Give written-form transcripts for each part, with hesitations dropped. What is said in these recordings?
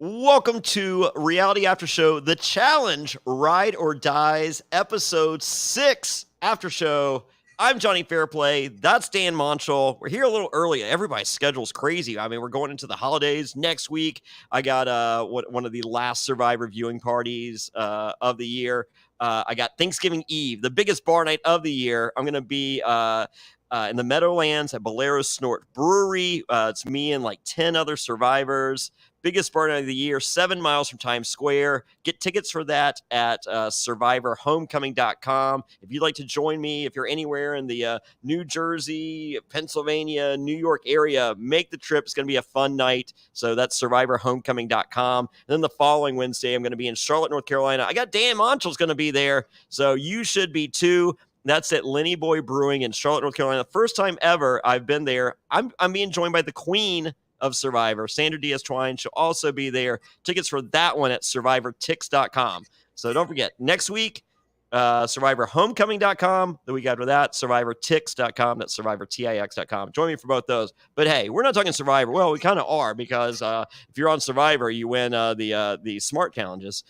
Welcome to Reality After Show, The Challenge, Ride or Dies, Episode 6 After Show. I'm Jonny Fairplay. That's Dan Montchal. We're here a little early. Everybody's schedule's crazy. I mean, we're going into the holidays next week. I got one of the last Survivor viewing parties of the year. I got Thanksgiving Eve, the biggest bar night of the year. I'm going to be in the Meadowlands at Bolero Snort Brewery. It's me and like 10 other survivors. Biggest bar night of the year, 7 miles from Times Square. Get tickets for that at survivorhomecoming.com. If you'd like to join me, if you're anywhere in the New Jersey, Pennsylvania, New York area, make the trip. It's going to be a fun night. So that's survivorhomecoming.com. And then the following Wednesday, I'm going to be in Charlotte, North Carolina. I got Dan Montchal's going to be there. So you should be too. That's at Lenny Boy Brewing in Charlotte, North Carolina. First time ever I've been there. I'm being joined by the queen of Survivor, Sandra Diaz-Twine. She'll also be there. Tickets for that one at survivortix.com. So don't forget, next week, survivorhomecoming.com. The week after that, survivortix.com. That's survivortix.com. Join me for both those. But hey, we're not talking Survivor. Well, we kind of are, because if you're on Survivor, you win the smart challenges.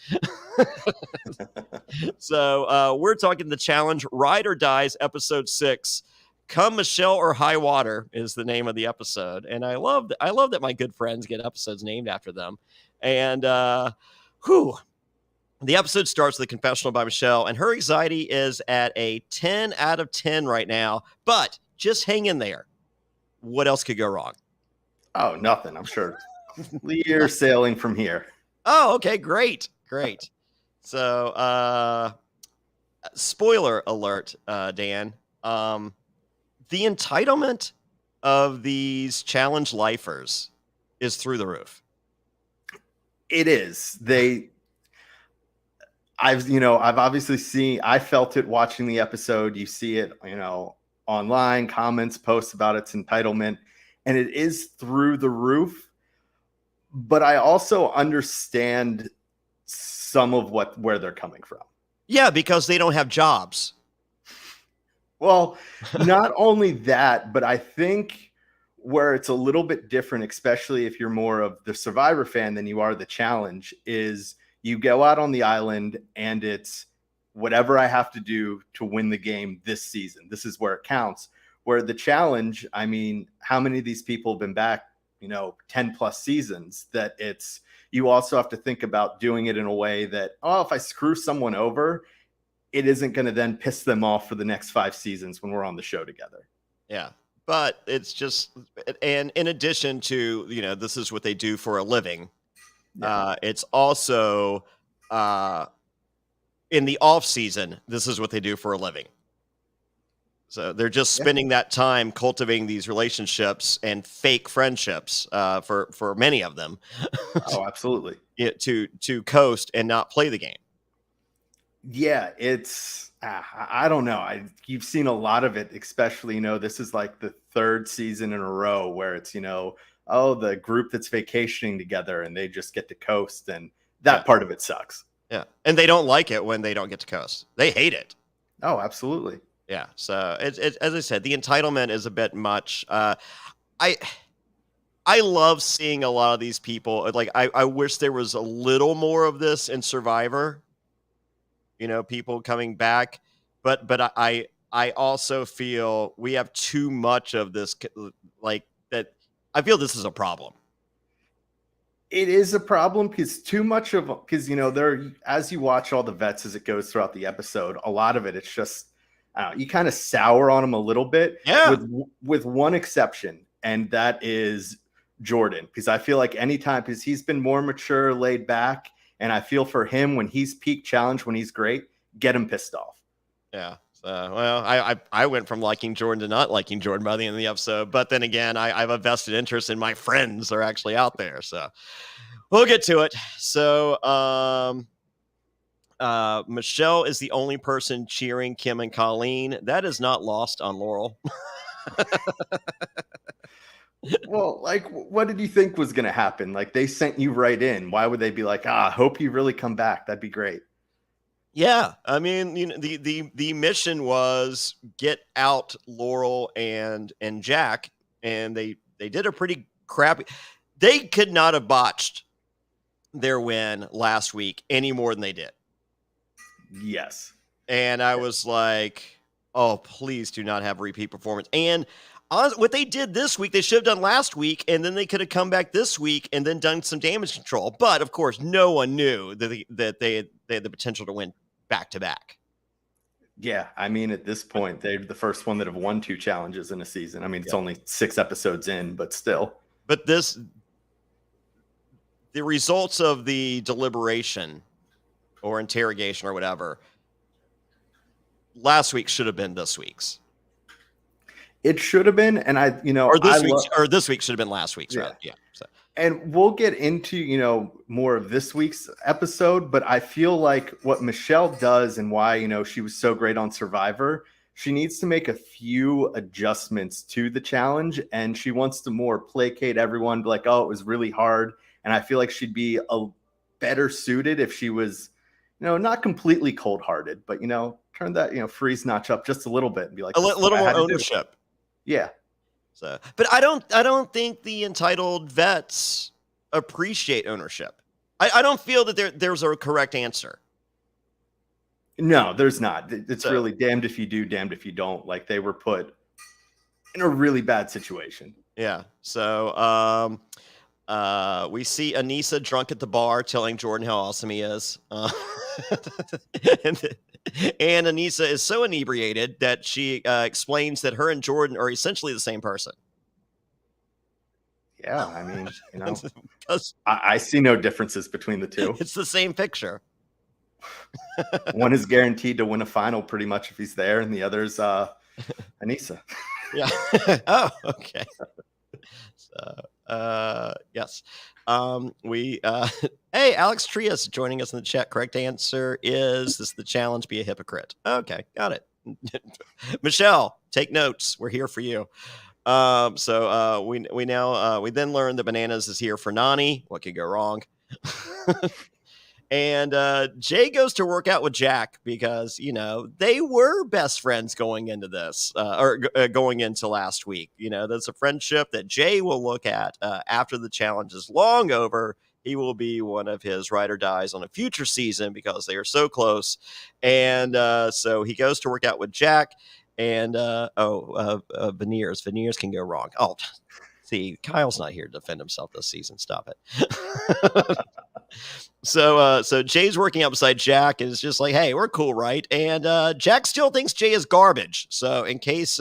So we're talking the challenge, Ride or Dies, Episode 6. Come Michelle or High Water is the name of the episode. And I love that my good friends get episodes named after them. And the episode starts with a confessional by Michelle, and her anxiety is at a 10 out of 10 right now. But just hang in there. What else could go wrong? Oh, nothing. I'm sure. Clear sailing from here. Oh, okay. Great. So, spoiler alert, Dan. The entitlement of these challenge lifers is through the roof. It is. I've obviously seen, I felt it watching the episode. You see it, online, comments, posts about its entitlement, and it is through the roof. But I also understand some of where they're coming from. Yeah, because they don't have jobs. Well, not only that, but I think where it's a little bit different, especially if you're more of the Survivor fan than you are the challenge, is you go out on the island and it's whatever I have to do to win the game this season. This is where it counts. Where the challenge, I mean, how many of these people have been back, 10 plus seasons, that you also have to think about doing it in a way that, if I screw someone over, it isn't going to then piss them off for the next 5 seasons when we're on the show together. Yeah. But it's just, and in addition to, this is what they do for a living. Yeah. It's also in the off season, this is what they do for a living. So they're just spending that time cultivating these relationships and fake friendships for many of them. Oh, absolutely. to coast and not play the game. Yeah, it's, I don't know. You've seen a lot of it, especially, this is like the 3rd season in a row where it's, the group that's vacationing together and they just get to coast, and that part of it sucks. Yeah. And they don't like it when they don't get to coast. They hate it. Oh, absolutely. Yeah. So it's as I said, the entitlement is a bit much. I love seeing a lot of these people. Like, I wish there was a little more of this in Survivor. People coming back, but I also feel we have too much of this, like that. I feel this is a problem. It is a problem because too much of, there, as you watch all the vets as it goes throughout the episode, a lot of it's just, you kind of sour on them a little bit. Yeah. With one exception, and that is Jordan, because I feel like because he's been more mature, laid back. And I feel for him, when he's peak challenge, when he's great, get him pissed off. Yeah. I went from liking Jordan to not liking Jordan by the end of the episode. But then again, I have a vested interest in my friends are actually out there. So we'll get to it. So Michelle is the only person cheering Kim and Colleen. That is not lost on Laurel. Well, like, what did you think was going to happen? Like, they sent you right in. Why would they be like, hope you really come back? That'd be great. Yeah. I mean, the mission was get out Laurel and Jack, and they did a pretty crappy. They could not have botched their win last week any more than they did. Yes. And I was like, oh, please do not have a repeat performance. And what they did this week, they should have done last week, and then they could have come back this week and then done some damage control. But of course, no one knew that they had the potential to win back to back. Yeah, I mean, at this point, they're the first one that have won 2 challenges in a season. I mean, it's only 6 episodes in, but still. But the results of the deliberation or interrogation or whatever last week should have been this week's. It should have been, and this week should have been last week's. Yeah. Rather. Yeah. So. And we'll get into, more of this week's episode, but I feel like what Michelle does and why, she was so great on Survivor, she needs to make a few adjustments to the challenge, and she wants to more placate everyone, be like, oh, it was really hard. And I feel like she'd be a better suited if she was, not completely cold-hearted, but, turn that, freeze notch up just a little bit and be like, a little more ownership. Yeah. So, but I don't think the entitled vets appreciate ownership. I don't feel that there's a correct answer. No, there's not. It's really damned if you do, damned if you don't. Like, they were put in a really bad situation. Yeah. So, we see Anissa drunk at the bar telling Jordan how awesome he is. And Anissa is so inebriated that she explains that her and Jordan are essentially the same person. Yeah, I mean, I see no differences between the two. It's the same picture. One is guaranteed to win a final pretty much if he's there, and the other's Anissa. Yeah. Oh, okay. So, yes. Hey, Alex Trias joining us in the chat. Correct answer is this: the challenge, be a hypocrite. Okay, got it. Michelle, take notes. We're here for you. So we then learned that Bananas is here for Nani. What could go wrong? And Jay goes to work out with Jack because, they were best friends going into this going into last week. That's a friendship that Jay will look at after the challenge is long over. He will be one of his ride or dies on a future season because they are so close. And so he goes to work out with Jack. And veneers can go wrong. Oh, see, Kyle's not here to defend himself this season. Stop it. So Jay's working out beside Jack and is just like, hey, we're cool, right? And Jack still thinks Jay is garbage. So in case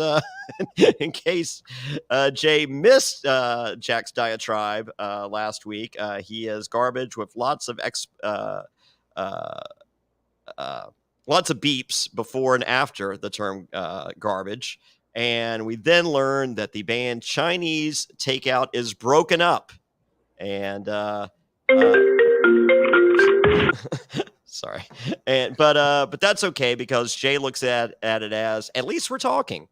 Jay missed Jack's diatribe last week, he is garbage with lots of beeps before and after the term garbage. And we then learned that the band Chinese Takeout is broken up. And sorry. But that's okay because Jay looks at it as, at least we're talking.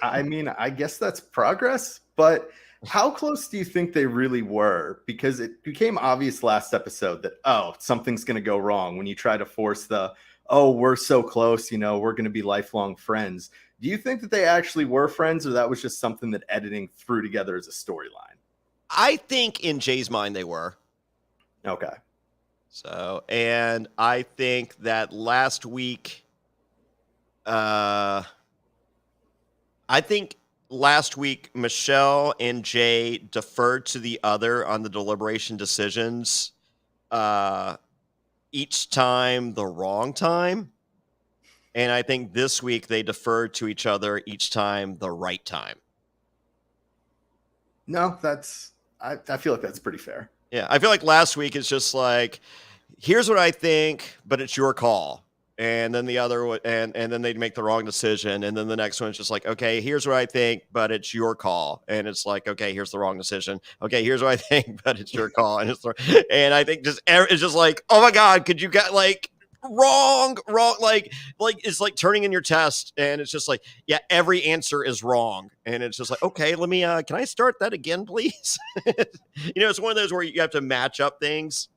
I mean, I guess that's progress, but how close do you think they really were? Because it became obvious last episode that, something's going to go wrong when you try to force we're so close, we're going to be lifelong friends. Do you think that they actually were friends, or that was just something that editing threw together as a storyline? I think in Jay's mind they were. Okay. So, and I think that last week, Michelle and Jay deferred to the other on the deliberation decisions, each time the wrong time. And I think this week they deferred to each other each time the right time. No, I feel like that's pretty fair. Yeah, I feel like last week it's just like, here's what I think, but it's your call. And then the other, and then they'd make the wrong decision. And then the next one's just like, okay, here's what I think, but it's your call. And it's like, okay, here's the wrong decision. Okay, here's what I think, but it's your call. And and I think it's just like, oh my God, could you get like wrong, like it's like turning in your test. And it's just like, yeah, every answer is wrong. And it's just like, okay, let me, can I start that again, please? It's one of those where you have to match up things.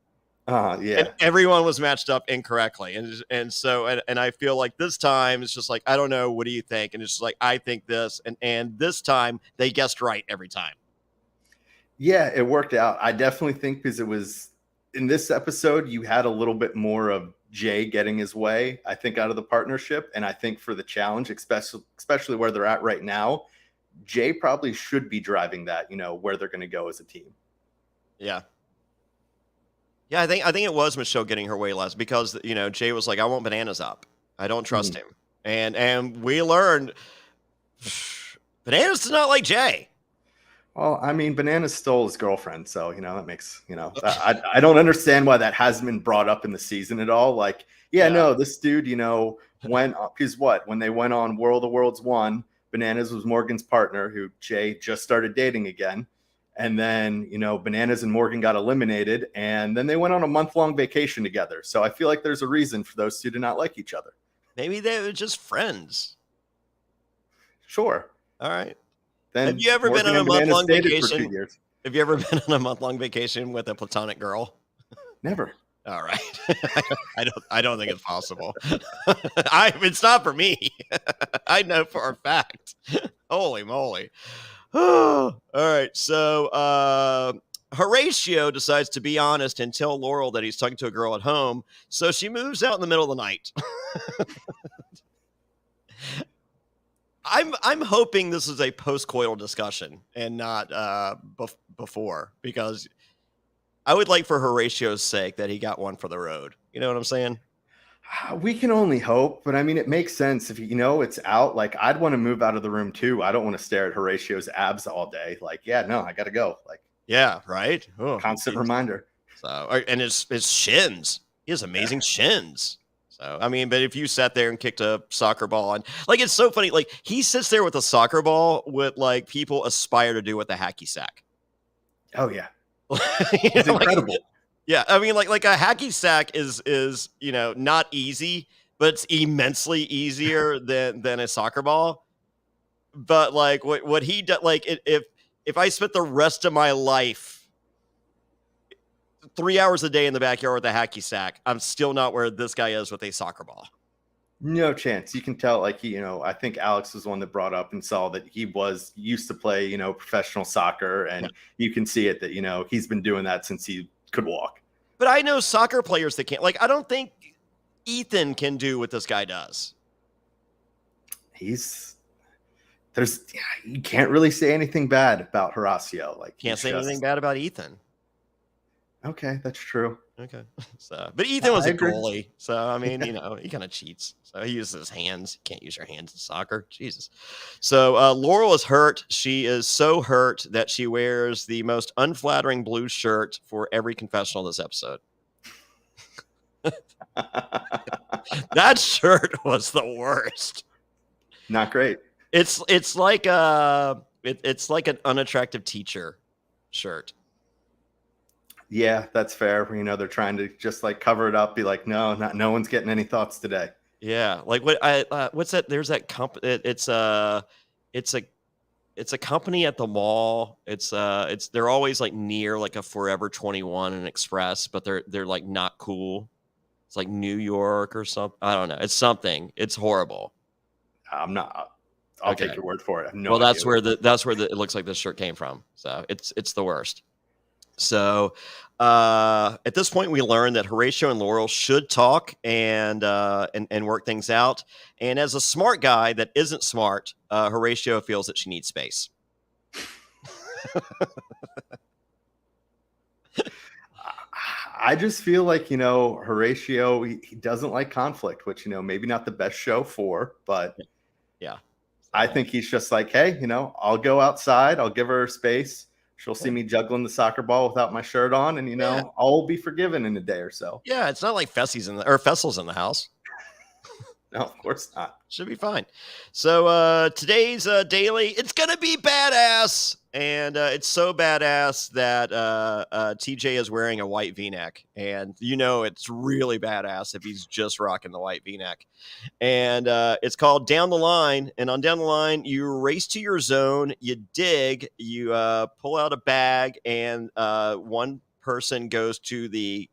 Yeah. And everyone was matched up incorrectly. And so I feel like this time it's just like, I don't know, what do you think? And it's just like, I think this. And this time they guessed right every time. Yeah, it worked out. I definitely think because it was in this episode, you had a little bit more of Jay getting his way, I think, out of the partnership. And I think for the challenge, especially where they're at right now, Jay probably should be driving that, where they're going to go as a team. Yeah. Yeah, I think it was Michelle getting her way last because Jay was like, "I want Bananas up. I don't trust him," and we learned Bananas does not like Jay. Well, I mean, Banana stole his girlfriend, so that makes I don't understand why that hasn't been brought up in the season at all. Like, no, this dude, went up. Because when they went on World of Worlds 1, Bananas was Morgan's partner, who Jay just started dating again. And then, Bananas and Morgan got eliminated, and then they went on a month-long vacation together. So I feel like there's a reason for those two to not like each other. Maybe they were just friends. Sure. All right. Then have you ever Morgan been on a month-long vacation? For 2 years. Have you ever been on a month-long vacation with a platonic girl? Never. All right. I don't think it's possible. It's not for me. I know for a fact. Holy moly. All right. So Horatio decides to be honest and tell Laurel that he's talking to a girl at home. So she moves out in the middle of the night. I'm hoping this is a post-coital discussion and not before, because I would like for Horatio's sake that he got one for the road. You know what I'm saying? We can only hope, but I mean, it makes sense if it's out. Like, I'd want to move out of the room too. I don't want to stare at Horatio's abs all day. Like, I got to go. Like, yeah, right. Oh, constant reminder. So, and his shins. He has amazing shins. So, I mean, but if you sat there and kicked a soccer ball, and like, it's so funny. Like, he sits there with a soccer ball, with like people aspire to do with the hacky sack. Oh yeah, it's incredible. Yeah, I mean, like a hacky sack is not easy, but it's immensely easier than a soccer ball. But like what he does, like if I spent the rest of my life 3 hours a day in the backyard with a hacky sack, I'm still not where this guy is with a soccer ball. No chance. You can tell, like, I think Alex was the one that brought up and saw that he was used to play, professional soccer, and you can see it that, he's been doing that since he could walk. But I know soccer players that can't. Like, I don't think Ethan can do what this guy does. You can't really say anything bad about Horacio. Like, can't say anything bad about Ethan. Okay, that's true. Okay, so but Ethan was a goalie, so I mean, he kind of cheats. So he uses his hands. You can't use your hands in soccer. Jesus. So Laurel is hurt. She is so hurt that she wears the most unflattering blue shirt for every confessional this episode. That shirt was the worst. Not great. It's like it's like an unattractive teacher shirt. Yeah, that's fair. They're trying to just like cover it up, be like, no one's getting any thoughts today. Yeah, like what's that? There's that company. It's a company at the mall. They're always like near like a Forever 21 and Express, but they're like not cool. It's like New York or something. I don't know. It's something. It's horrible. I'm not. I'll take your word for it. Well, that's where it looks like this shirt came from. So it's the worst. So at this point, we learn that Horatio and Laurel should talk and work things out. And as a smart guy that isn't smart, Horatio feels that she needs space. I just feel like, Horatio, he doesn't like conflict, which, maybe not the best show for, but yeah, I think he's just like, hey, I'll go outside. I'll give her space. She'll see me juggling the soccer ball without my shirt on, and I'll be forgiven in a day or so. Yeah, it's not like Fessy's Fessel's in the house. No, of course not. Should be fine. So today's daily, it's gonna be badass, and it's so badass that TJ is wearing a white V-neck, and it's really badass if he's just rocking the white V-neck. And it's called Down the Line, and on Down the Line, you race to your zone, you dig, you pull out a bag, and one person goes to the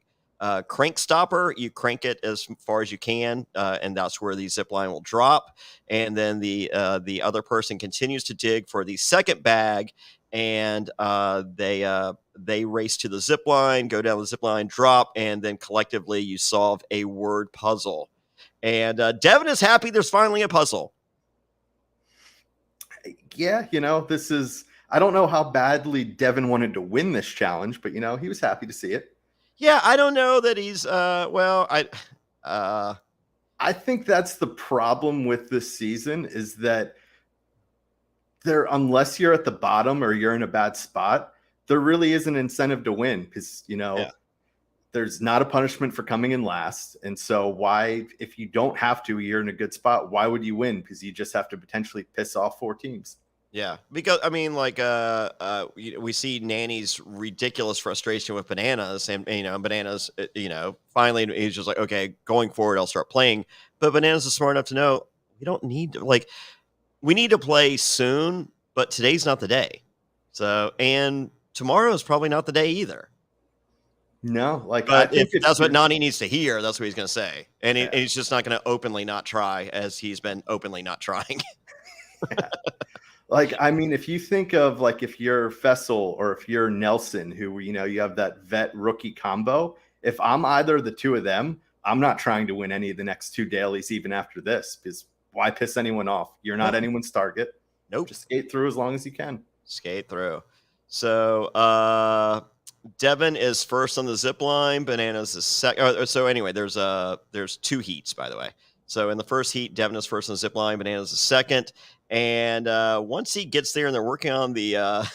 crank stopper. You crank it as far as you can, and that's where the zip line will drop. And then the other person continues to dig for the second bag, and they race to the zip line, go down the zip line, drop, and then collectively you solve a word puzzle. And Devin is happy there's finally a puzzle. Yeah, this is, I don't know how badly Devin wanted to win this challenge, but he was happy to see it. Yeah, I don't know that he's I think that's the problem with this season, is that unless you're at the bottom or you're in a bad spot, there really is an incentive to win, because there's not a punishment for coming in last. And so why, if you don't have to, you're in a good spot, why would you win? Because you just have to potentially piss off 4 teams. Yeah, because I mean, like, we see Nanny's ridiculous frustration with Bananas, and Bananas, finally he's just like, okay, going forward, I'll start playing. But Bananas is smart enough to know we don't need to, we need to play soon, but today's not the day. So, and tomorrow is probably not the day either. No, but I think if that's what Nani needs to hear, that's what he's going to say, and he's just not going to openly not try, as he's been openly not trying. I mean, if you think of if you're Fessel or if you're Nelson, who you have that vet rookie combo. If I'm either of the two of them, I'm not trying to win any of the next 2 dailies even after this, because why piss anyone off? You're not anyone's target. Nope. Just skate through as long as you can. Skate through. So Devin is first on the zip line. Bananas is second. So anyway, there's 2 heats, by the way. So in the first heat, Devin is first on the zip line. Bananas is second. And once he gets there and they're working on the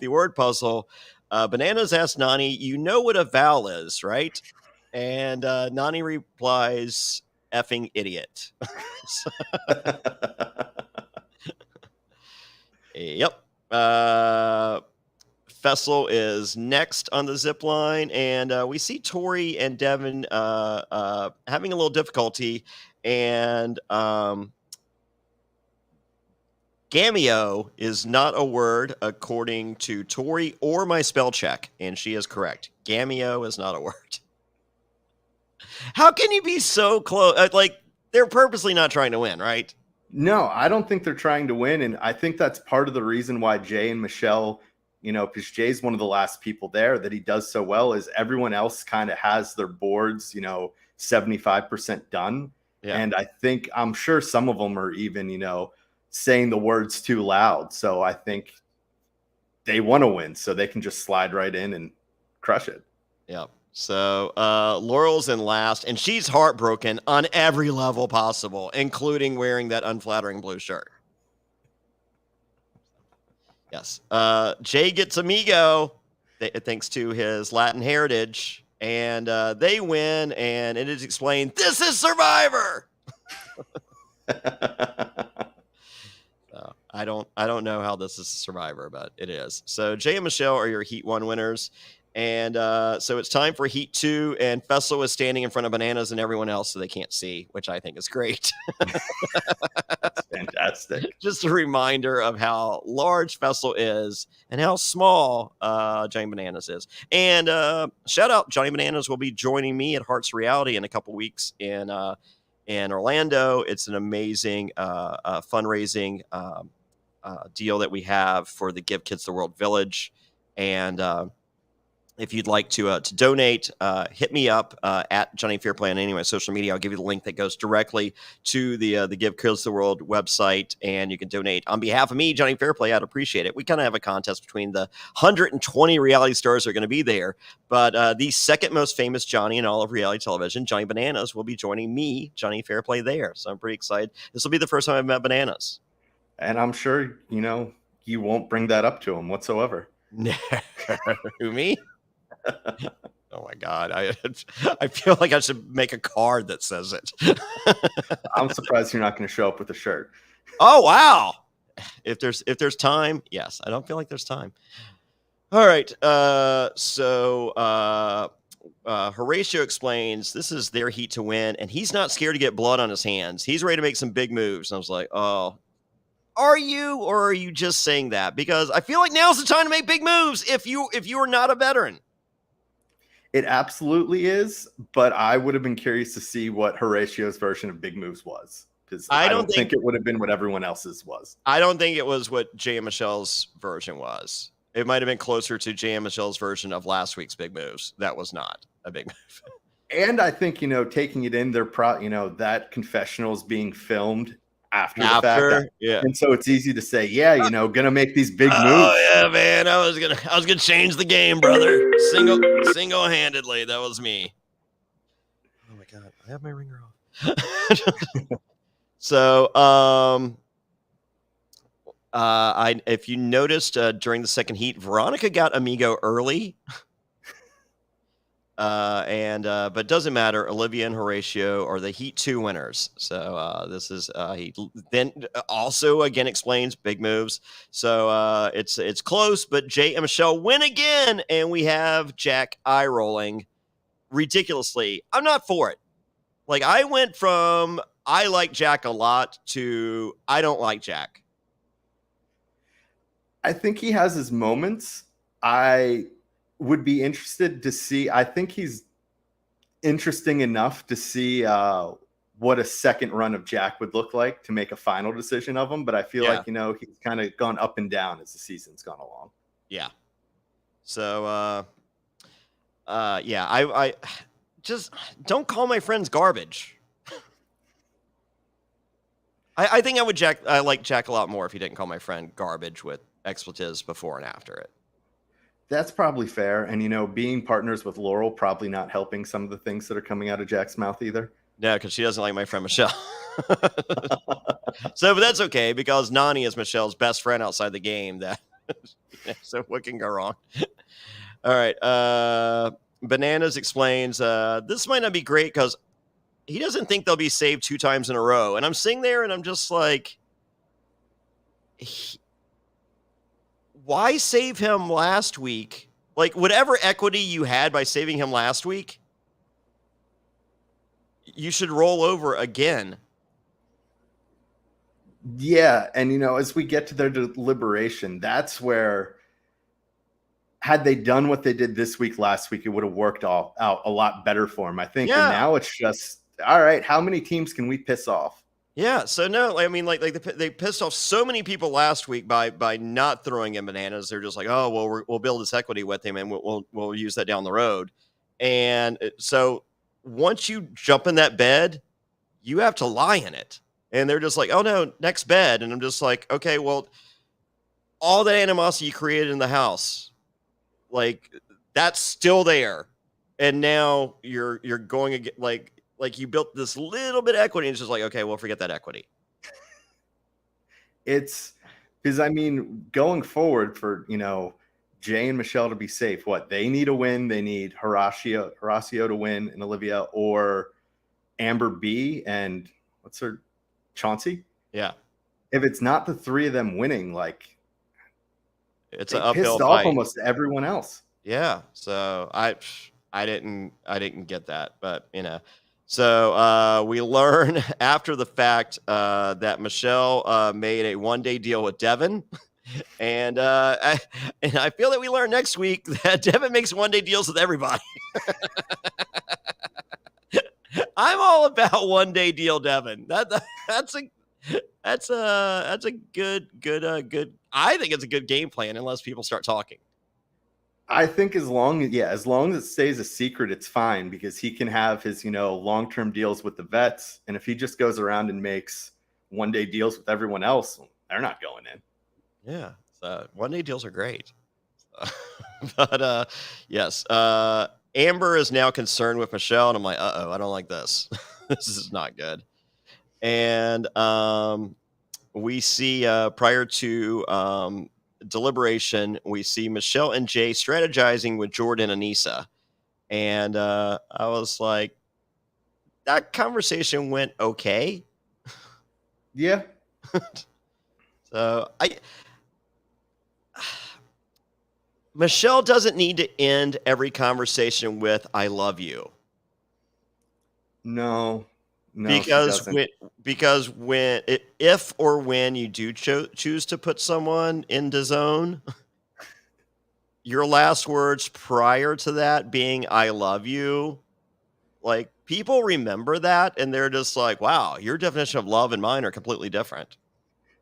the word puzzle, Bananas asks Nani, "You know what a vowel is, right?" And Nani replies, "Effing idiot." Yep. Fessel is next on the zip line, and we see Tori and Devin having a little difficulty, and Gameo is not a word according to Tori or my spell check, and she is correct. Gameo is not a word. How can you be so close? They're purposely not trying to win, right? No, I don't think they're trying to win, and I think that's part of the reason why Jay and Michelle, because Jay's one of the last people there, that he does so well, is everyone else kind of has their boards, 75% done. Yeah. And I'm sure some of them are even, saying the words too loud. So I think they want to win, so they can just slide right in and crush it. Yeah. So Laurel's in last, and she's heartbroken on every level possible, including wearing that unflattering blue shirt. Yes. Jay gets Amigo, thanks to his Latin heritage, and they win, and it is explained, this is Survivor! I don't know how this is Survivor, but it is. So Jay and Michelle are your Heat 1 winners. And so it's time for Heat 2, and Fessel is standing in front of Bananas and everyone else, so they can't see, which I think is great. That's fantastic. Just a reminder of how large Fessel is and how small Johnny Bananas is. And shout out, Johnny Bananas will be joining me at Hearts Reality in a couple weeks in Orlando. It's an amazing fundraising deal that we have for the Give Kids the World Village. And if you'd like to donate, hit me up at Jonny Fairplay on any of my social media. I'll give you the link that goes directly to the Give Kids the World website, and you can donate on behalf of me, Jonny Fairplay. I'd appreciate it. We kind of have a contest between the 120 reality stars that are going to be there, but the second most famous Johnny in all of reality television, Johnny Bananas, will be joining me, Jonny Fairplay, there. So I'm pretty excited. This will be the first time I've met Bananas. And I'm sure, you won't bring that up to him whatsoever. Who, me? Oh my God. I feel like I should make a card that says it. I'm surprised you're not going to show up with a shirt. Oh, wow. If there's time, yes. I don't feel like there's time. All right. So Horatio explains this is their Heat to win, and he's not scared to get blood on his hands. He's ready to make some big moves. And I was like, oh, are you, or are you just saying that? Because I feel like now's the time to make big moves if you are not a veteran. It absolutely is, but I would have been curious to see what Horatio's version of big moves was, because I don't think it would have been what everyone else's was. I don't think it was what Jay and Michelle's version was. It might have been closer to Jay and Michelle's version of last week's big moves. That was not a big move. And I think, taking it in, they're that confessional is being filmed after the fact. Yeah. And so it's easy to say, yeah, gonna make these big moves. Oh yeah, man. I was gonna change the game, brother. Single-handedly. That was me. Oh my god, I have my ringer off. So, if you noticed during the second heat, Veronica got Amigo early. But doesn't matter. Olivia and Horatio are the Heat 2 winners. So this is he then also again explains big moves. So it's close, but Jay and Michelle win again, and we have Jack eye rolling ridiculously. I'm not for it. Like, I went from I like Jack a lot to I don't like Jack. I think he has his moments. I would be interested to see. I think he's interesting enough to see what a second run of Jack would look like to make a final decision of him. But I feel like, he's kind of gone up and down as the season's gone along. Yeah. So, I just don't call my friends garbage. I think I like Jack a lot more if he didn't call my friend garbage with expletives before and after it. That's probably fair. And, being partners with Laurel probably not helping some of the things that are coming out of Jack's mouth either. Yeah, because she doesn't like my friend Michelle. But that's okay, because Nani is Michelle's best friend outside the game. So what can go wrong? All right. Bananas explains, this might not be great because he doesn't think they'll be saved 2 times in a row. And I'm sitting there and I'm just like, why save him last week? Like, whatever equity you had by saving him last week, you should roll over again. Yeah. And, as we get to their deliberation, that's where, had they done what they did this week, last week, it would have worked out a lot better for him, I think. Yeah. And now it's just, all right, how many teams can we piss off? Yeah, so no, I mean, like they pissed off so many people last week by not throwing in Bananas. They're just like, oh, well, we'll build this equity with him, and we'll use that down the road. And so once you jump in that bed, you have to lie in it. And they're just like, oh no, next bed. And I'm just like, okay, well, all that animosity you created in the house, like, that's still there, and now you're going again, like you built this little bit of equity, and it's just like, okay, well, forget that equity. It's because, I mean, going forward for, Jay and Michelle to be safe, what they need a win. They need Horacio to win, and Olivia, or Amber B and what's her, Chauncey. Yeah. If it's not the 3 of them winning, like, it's an uphill pissed off almost everyone else. Yeah. So I didn't get that, but So we learn after the fact that Michelle made a 1-day deal with Devin. And I feel that we learn next week that Devin makes 1-day deals with everybody. I'm all about 1-day deal, Devin. That's a good. I think it's a good game plan, unless people start talking. I think as long as it stays a secret, it's fine, because he can have his, long-term deals with the vets. And if he just goes around and makes 1-day deals with everyone else, they're not going in. Yeah. So 1-day deals are great. But yes, Amber is now concerned with Michelle, and I'm like, I don't like this. This is not good. And we see prior to deliberation, we see Michelle and Jay strategizing with Jordan and Anissa. And I was like, that conversation went okay. Yeah. So Michelle doesn't need to end every conversation with "I love you." No, because if or when you do choose to put someone in the zone, your last words prior to that being "I love you," like, people remember that, and they're just like, wow, your definition of love and mine are completely different.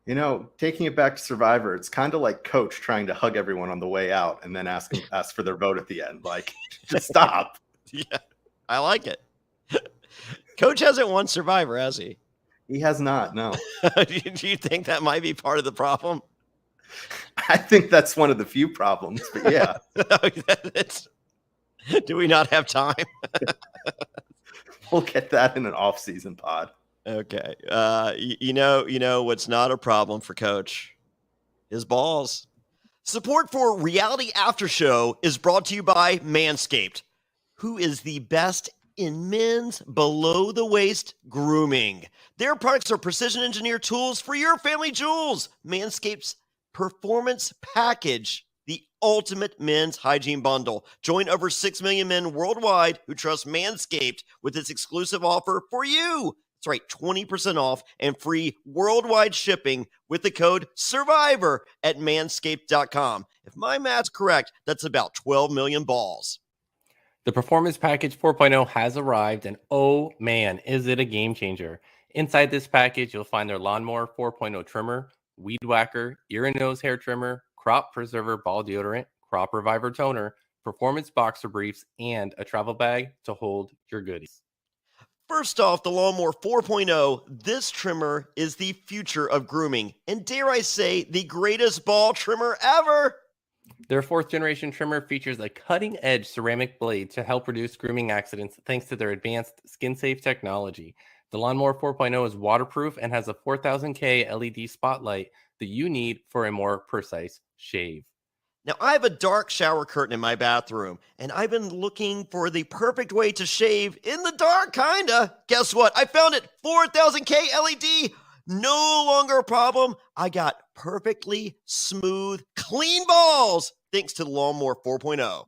Taking it back to Survivor, it's kind of like Coach trying to hug everyone on the way out and then ask for their vote at the end. Like, just stop. Yeah, I like it. Coach hasn't won Survivor, has he? He has not, no. Do you think that might be part of the problem? I think that's one of the few problems, but yeah. Do we not have time? We'll get that in an off-season pod. Okay. You know what's not a problem for Coach? His balls. Support for Reality After Show is brought to you by Manscaped, who is the best in men's below-the-waist grooming. Their products are precision-engineered tools for your family jewels. Manscaped's Performance Package, the ultimate men's hygiene bundle. Join over 6 million men worldwide who trust Manscaped with this exclusive offer for you. That's right, 20% off and free worldwide shipping with the code SURVIVOR at manscaped.com. If my math's correct, that's about 12 million balls. The Performance Package 4.0 has arrived, and oh man, is it a game changer. Inside this package, you'll find their Lawnmower 4.0 trimmer, Weed Whacker, ear and nose hair trimmer, Crop Preserver ball deodorant, Crop Reviver toner, performance boxer briefs, and a travel bag to hold your goodies. First off, the Lawnmower 4.0, this trimmer is the future of grooming, and dare I say, the greatest ball trimmer ever. Their 4th generation trimmer features a cutting-edge ceramic blade to help reduce grooming accidents thanks to their advanced skin-safe technology. The Lawnmower 4.0 is waterproof and has a 4000K LED spotlight that you need for a more precise shave. Now, I have a dark shower curtain in my bathroom, and I've been looking for the perfect way to shave in the dark, kinda. Guess what? I found it. 4000K LED. No longer a problem. I got perfectly smooth, clean balls thanks to the Lawnmower 4.0.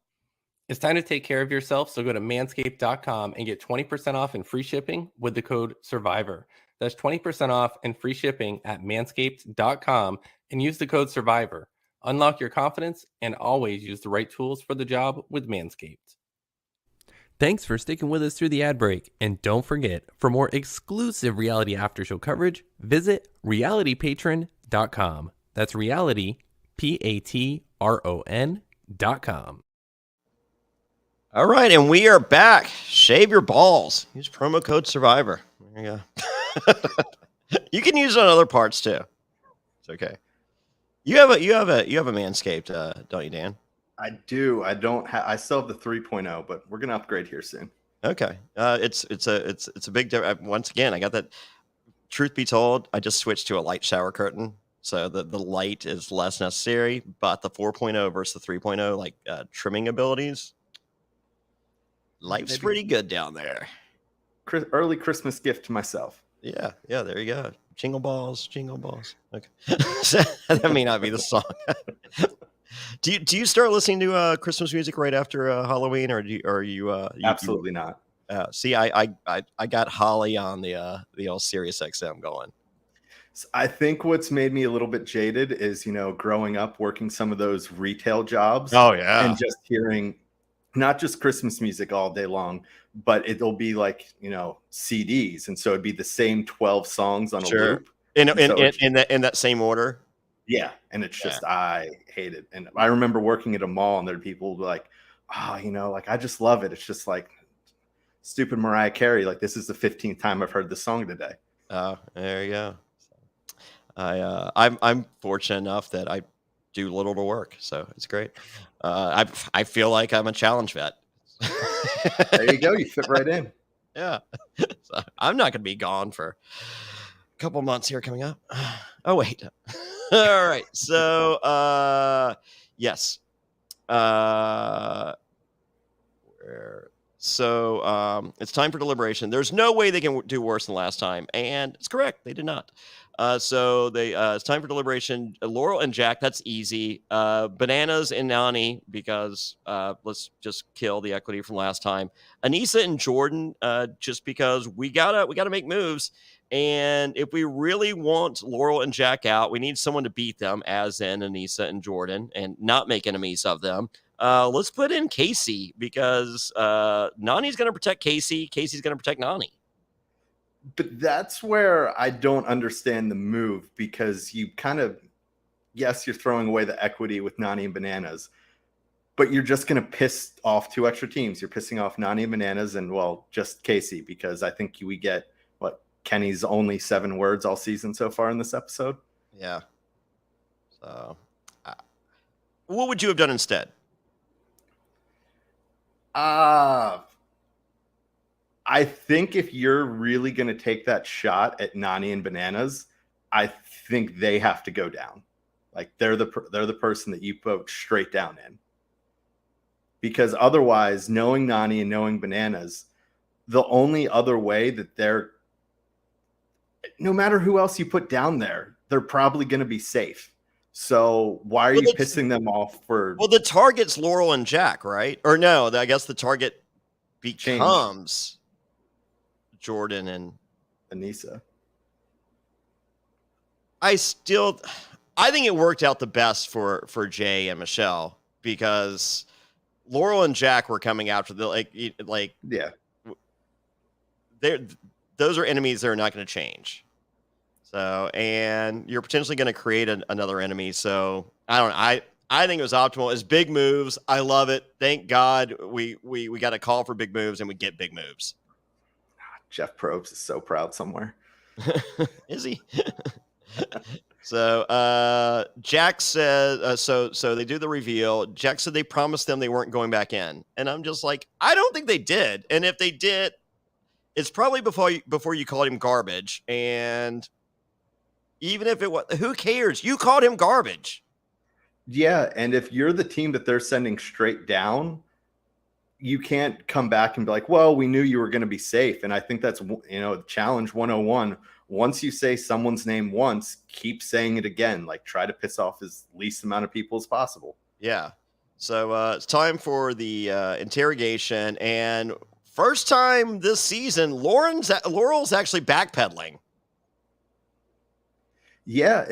It's time to take care of yourself, so go to manscaped.com and get 20% off and free shipping with the code SURVIVOR. That's 20% off and free shipping at manscaped.com and use the code SURVIVOR. Unlock your confidence and always use the right tools for the job with Manscaped. Thanks for sticking with us through the ad break. And don't forget, for more exclusive Reality After Show coverage, visit realitypatron.com. That's reality, Patron.com. All right, and we are back. Shave your balls. Use promo code SURVIVOR. There you go. You can use it on other parts too. It's okay. You have a Manscaped, don't you, Dan? I do. I still have the 3.0, but we're gonna upgrade here soon. Okay. It's a big difference. Once again, I got that. Truth be told, I just switched to a light shower curtain, so the light is less necessary. But the 4.0 versus the 3.0, like trimming abilities, life's pretty good down there. Early Christmas gift to myself. Yeah. There you go. Jingle balls. Okay. That may not be the song. Do you start listening to Christmas music right after Halloween, or are you? Absolutely not. See, I got Holly on the old Sirius XM going. So I think what's made me a little bit jaded is growing up working some of those retail jobs. Oh yeah, and just hearing not just Christmas music all day long, but it'll be like CDs, and so it'd be the same 12 songs on a loop in that same order. Yeah, and it's just I hate it. And I remember working at a mall, and there are people like, like I just love it. It's just like stupid Mariah Carey. Like this is the 15th time I've heard this song today. Oh, there you go. I'm fortunate enough that I do little to work, so it's great. I feel like I'm a challenge vet. There you go. You fit right in. Yeah. So I'm not going to be gone for a couple months here coming up. Oh, wait. All right. So, yes. It's time for deliberation. There's no way they can do worse than last time. And it's correct. They did not. It's time for deliberation. Laurel and Jack, that's easy. Bananas and Nani, because let's just kill the equity from last time. Anissa and Jordan, just because we gotta make moves. And if we really want Laurel and Jack out, we need someone to beat them, as in Anissa and Jordan, and not make enemies of them. Let's put in Casey, because Nani's going to protect Casey. Casey's going to protect Nani. But that's where I don't understand the move, because you kind of, yes, you're throwing away the equity with Nani and Bananas, but you're just going to piss off two extra teams. You're pissing off Nani and Bananas and, well, just Casey, because I think we get Kenny's only 7 words all season so far in this episode. Yeah. So, what would you have done instead? I think if you're really going to take that shot at Nani and Bananas, I think they have to go down. Like they're the person that you put straight down in. Because otherwise, knowing Nani and knowing Bananas, the only other way that they're, no matter who else you put down there, they're probably going to be safe. So why are you pissing them off for? Well, the target's Laurel and Jack, right? Or no, I guess the target becomes Jordan and Anissa. I think it worked out the best for Jay and Michelle, because Laurel and Jack were coming after the yeah. Those are enemies that are not going to change. So, and you're potentially going to create another enemy. So I think it was optimal. It's big moves. I love it. Thank God we got a call for big moves, and we get big moves. Jeff Probst is so proud somewhere. Is he? So Jack said, so they do the reveal. Jack said they promised them they weren't going back in. And I'm just like, I don't think they did. And if they did, it's probably before you called him garbage. And even if it was, who cares? You called him garbage. Yeah. And if you're the team that they're sending straight down, you can't come back and be like, well, we knew you were going to be safe. And I think that's, challenge 101. Once you say someone's name once, keep saying it again. Like, try to piss off as least amount of people as possible. Yeah. So it's time for the interrogation. And first time this season, Laurel's actually backpedaling. Yeah,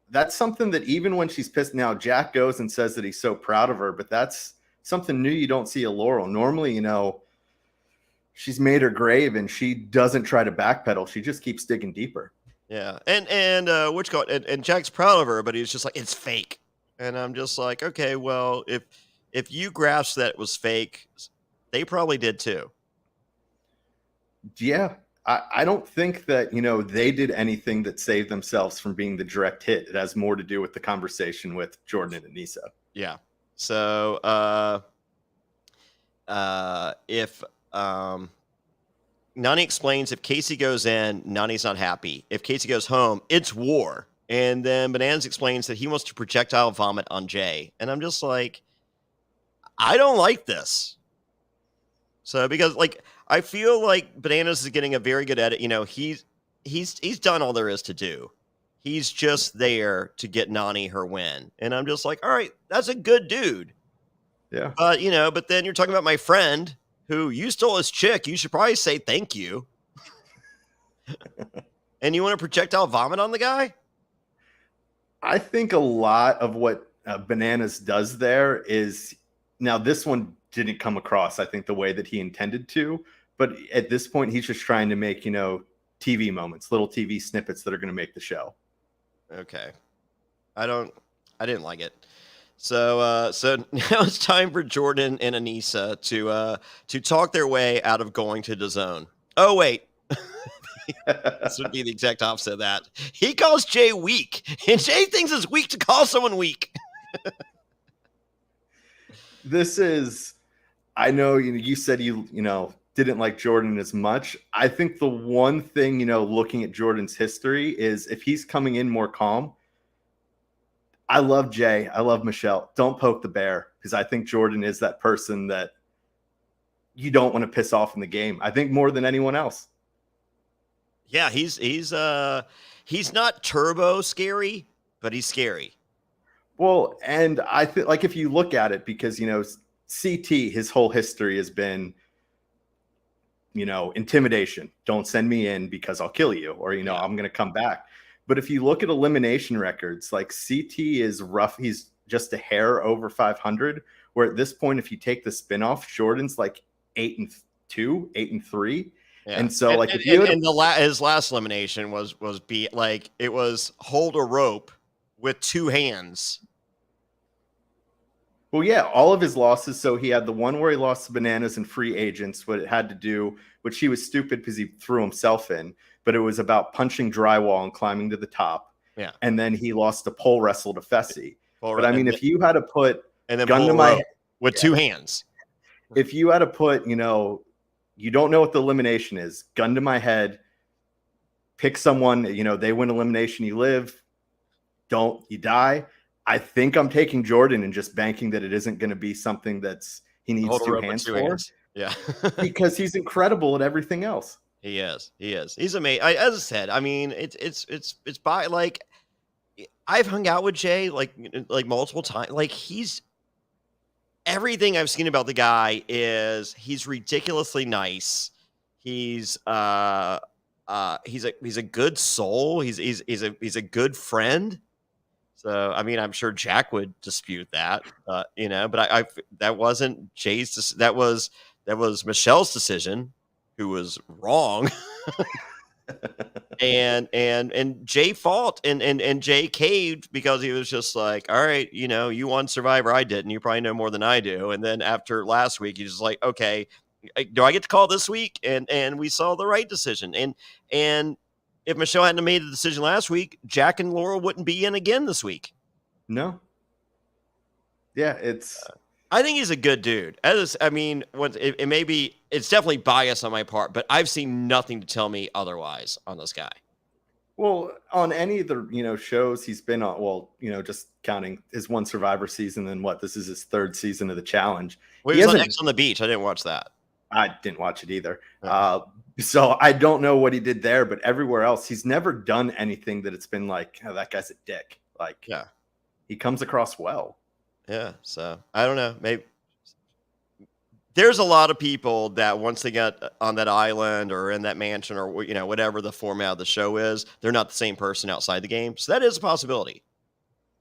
that's something that even when she's pissed now, Jack goes and says that he's so proud of her, but that's something new you don't see a Laurel. Normally, she's made her grave and she doesn't try to backpedal. She just keeps digging deeper. Yeah. And Jack's proud of her, but he's just like, it's fake. And I'm just like, okay, well, if you grasp that it was fake, they probably did too. Yeah. I don't think that, they did anything that saved themselves from being the direct hit. It has more to do with the conversation with Jordan and Anissa. Yeah. So if Nani explains, if Casey goes in, Nani's not happy. If Casey goes home, it's war. And then Bananas explains that he wants to projectile vomit on Jay. And I'm just like, I don't like this. So because I feel like Bananas is getting a very good edit. He's done all there is to do. He's just there to get Nani her win. And I'm just like, all right, that's a good dude. Yeah. But then you're talking about my friend who you stole his chick. You should probably say thank you. And you want to projectile vomit on the guy? I think a lot of what Bananas does there is, now this one didn't come across, I think, the way that he intended to. But at this point, he's just trying to make, TV moments, little TV snippets that are going to make the show. Okay. I didn't like it. So now it's time for Jordan and Anissa to talk their way out of going to the zone. Oh, wait. This would be the exact opposite of that. He calls Jay weak, and Jay thinks it's weak to call someone weak. This is, I know, you said you didn't like Jordan as much. I think the one thing, looking at Jordan's history is if he's coming in more calm. I love Jay. I love Michelle. Don't poke the bear, because I think Jordan is that person that you don't want to piss off in the game. I think more than anyone else. Yeah, he's not turbo scary, but he's scary. Well, and I think, if you look at it, because CT, his whole history has been, intimidation. Don't send me in because I'll kill you, or I'm going to come back. But if you look at elimination records, CT is rough. He's just a hair over 500. Where at this point, if you take the spinoff, Jordan's 8-2, 8-3. Yeah. And so like if you had, his last elimination was it was hold a rope with two hands. well, yeah, all of his losses. So he had the one where he lost to Bananas and Free Agents, what it had to do, which he was stupid because he threw himself in, but it was about punching drywall and climbing to the top. Yeah. And then he lost to pole wrestle to Fessy. Pole But I mean, if you had to put and then gun pull to a my rope with two hands, if you had to put, you know, you don't know what the elimination is, gun to my head, pick someone, you know, they win elimination, you live, you die. I think I'm taking Jordan and just banking that it isn't going to be something that's he needs hold a two rope with hands two for. hands. Yeah. Because he's incredible at everything else. He is. He's amazing. As I said, I mean, it's by like I've hung out with Jay like multiple times. Like he's everything I've seen about the guy is he's ridiculously nice. He's a good soul. He's a good friend. So I mean, I'm sure Jack would dispute that, you know. But I that wasn't Jay's. That was Michelle's decision, who was wrong. and Jay fought and Jay caved because he was just like, all right, you know, you won Survivor, I didn't. You probably know more than I do. And then after last week, he's just like, okay, do I get to call this week? And we saw the right decision. And if Michelle hadn't made the decision last week, Jack and Laurel wouldn't be in again this week. No. Yeah, I think he's a good dude. I mean, it may be, it's definitely bias on my part, but I've seen nothing to tell me otherwise on this guy. Well, on any of the, you know, shows he's been on, well, you know, just counting his one Survivor season and this is his third season of the challenge. Well, he was on X on the Beach. I didn't watch that. I didn't watch it either. Okay. So I don't know what he did there, but everywhere else, he's never done anything that it's been like, oh, that guy's a dick. Like, yeah, he comes across well. Yeah. So I don't know. Maybe there's a lot of people that once they get on that island or in that mansion or, you know, whatever the format of the show is, they're not the same person outside the game. So that is a possibility.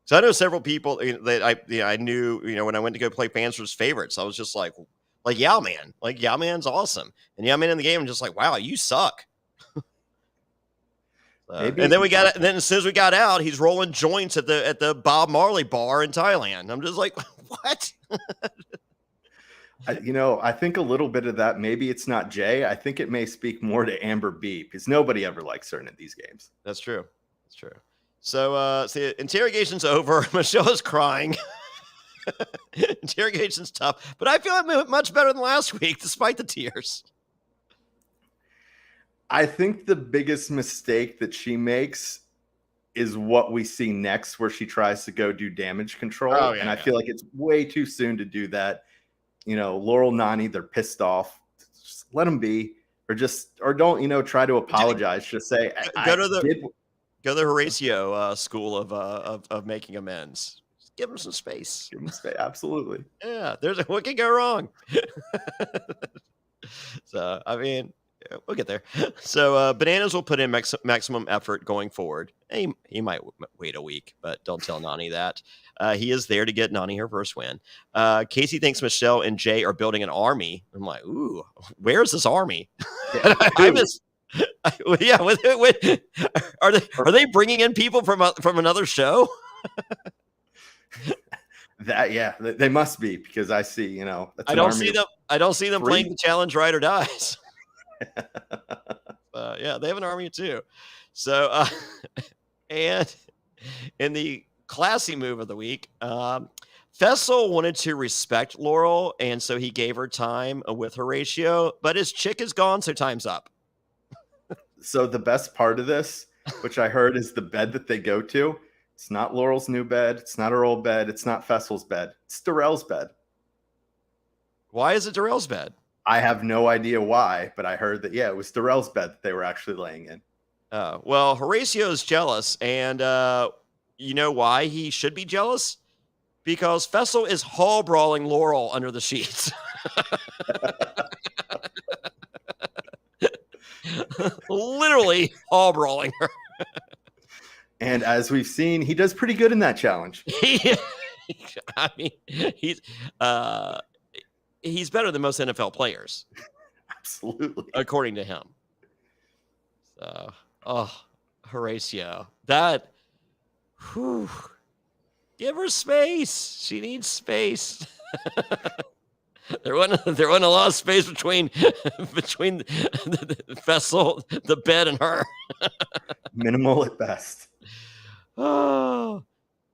So I know several people that I knew, you know, when I went to go play Panzer's Favorites, I was just like Yao Man. Like, Yao Man's awesome. And Yao Man in the game, I'm just like, wow, you suck. And then then as soon as we got out, he's rolling joints at the Bob Marley bar in Thailand. I'm just like, what? You know, I think a little bit of that, maybe it's not Jay. I think it may speak more to Amber B because nobody ever likes her in these games. That's true. That's true. So, interrogation's over. Michelle is crying. Interrogation's tough, but I feel much better than last week, despite the tears. I think the biggest mistake that she makes is what we see next, where she tries to go do damage control. Oh, yeah, and I feel like it's way too soon to do that. You know, Laurel, Nani, they're pissed off. Just let them be, or don't, you know, try to apologize. Just say, go to the Horatio school of making amends. Just give him some space. Give him space. Absolutely. Yeah. What can go wrong? So, I mean, we'll get there. So Bananas will put in maximum effort going forward. He might wait a week, but don't tell Nani that. He is there to get Nani her first win. Casey thinks Michelle and Jay are building an army. I'm like, ooh, where's this army? Yeah, are they bringing in people from another show? They must be, because I see, you know, I don't see them playing the challenge Ride or Dies. Yeah, they have an army too. So, and in the classy move of the week, Fessel wanted to respect Laurel, and so he gave her time with Horatio, but his chick is gone, so time's up. So the best part of this, which I heard, is the bed that they go to. It's not Laurel's new bed. It's not her old bed. It's not Fessel's bed. It's Darrell's bed. Why is it Darrell's bed? I have no idea why, but I heard that, yeah, it was Darrell's bed that they were actually laying in. Well, Horatio's jealous, and you know why he should be jealous? Because Fessel is hall brawling Laurel under the sheets. Literally hall brawling her. And as we've seen, he does pretty good in that challenge. I mean, he's better than most NFL players. Absolutely. According to him. So, Horatio, that, whew, give her space. She needs space. There wasn't a lot of space between the vessel, the bed, and her. Minimal at best. Oh.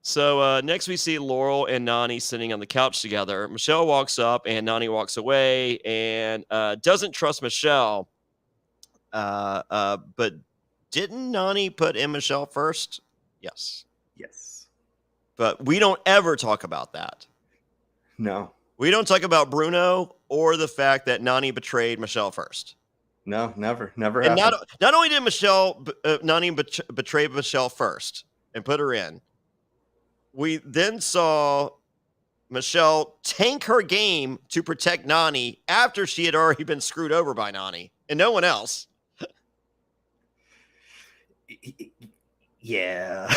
So next we see Laurel and Nani sitting on the couch together. Michelle walks up and Nani walks away and doesn't trust Michelle. But didn't Nani put in Michelle first? Yes. Yes. But we don't ever talk about that. No. We don't talk about Bruno or the fact that Nani betrayed Michelle first. No, never And happened. not only did Nani betray Michelle first and put her in, we then saw Michelle tank her game to protect Nani after she had already been screwed over by Nani and no one else. Yeah.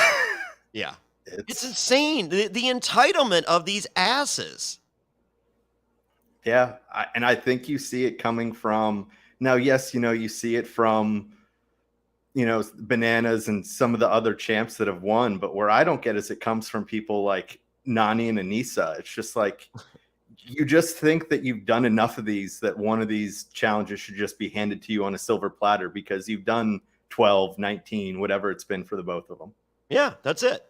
Yeah. It's insane. The entitlement of these asses. Yeah. I think you see it coming from now. Yes. You see it from, Bananas and some of the other champs that have won. But where I don't get is it comes from people like Nani and Anissa. It's just like, you just think that you've done enough of these that one of these challenges should just be handed to you on a silver platter because you've done 12, 19, whatever it's been for the both of them. Yeah, that's it.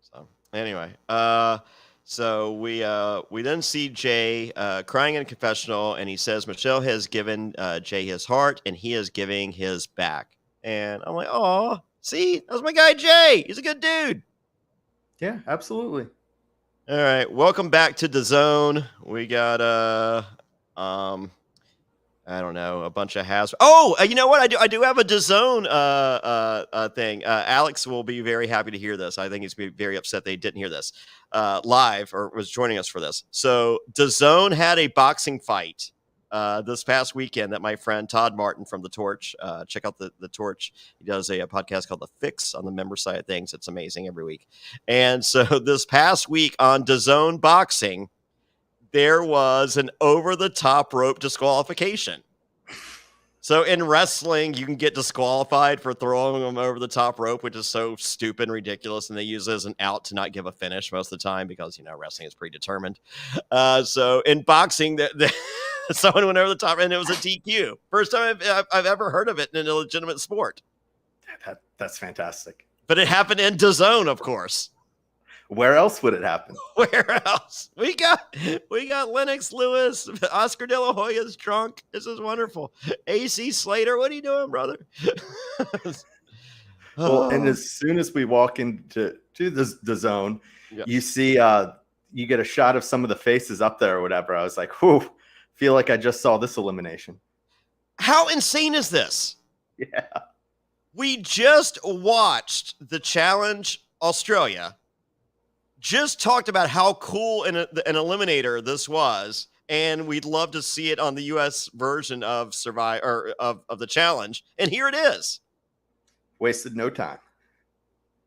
So anyway, so we then see Jay crying in a confessional, and he says Michelle has given Jay his heart, and he is giving his back. And I'm like, oh, see, that's my guy Jay. He's a good dude. Yeah, absolutely. All right, welcome back to the zone. We got I don't know, a bunch of has. Oh, you know what? I do have a DAZN thing. Alex will be very happy to hear this. I think he's very upset they didn't hear this live or was joining us for this. So DAZN had a boxing fight this past weekend that my friend Todd Martin from The Torch, check out the Torch. He does a podcast called The Fix on the member side of things. It's amazing every week. And so this past week on DAZN Boxing, there was an over-the-top rope disqualification. So in wrestling, you can get disqualified for throwing them over the top rope, which is so stupid and ridiculous, and they use it as an out to not give a finish most of the time because, wrestling is predetermined. So in boxing, someone went over the top, and it was a DQ. First time I've ever heard of it in a legitimate sport. That's fantastic. But it happened in DAZN, of course. Where else would it happen? Where else? We got Lennox Lewis, Oscar De La Hoya's drunk. This is wonderful. AC Slater, what are you doing, brother? Well, and as soon as we walk into the zone, yeah. You see you get a shot of some of the faces up there or whatever. I was like, whew, feel like I just saw this elimination. How insane is this? Yeah. We just watched the Challenge Australia. Just talked about how cool an eliminator this was, and we'd love to see it on the U.S. version of Survivor or of the Challenge. And here it is. Wasted no time.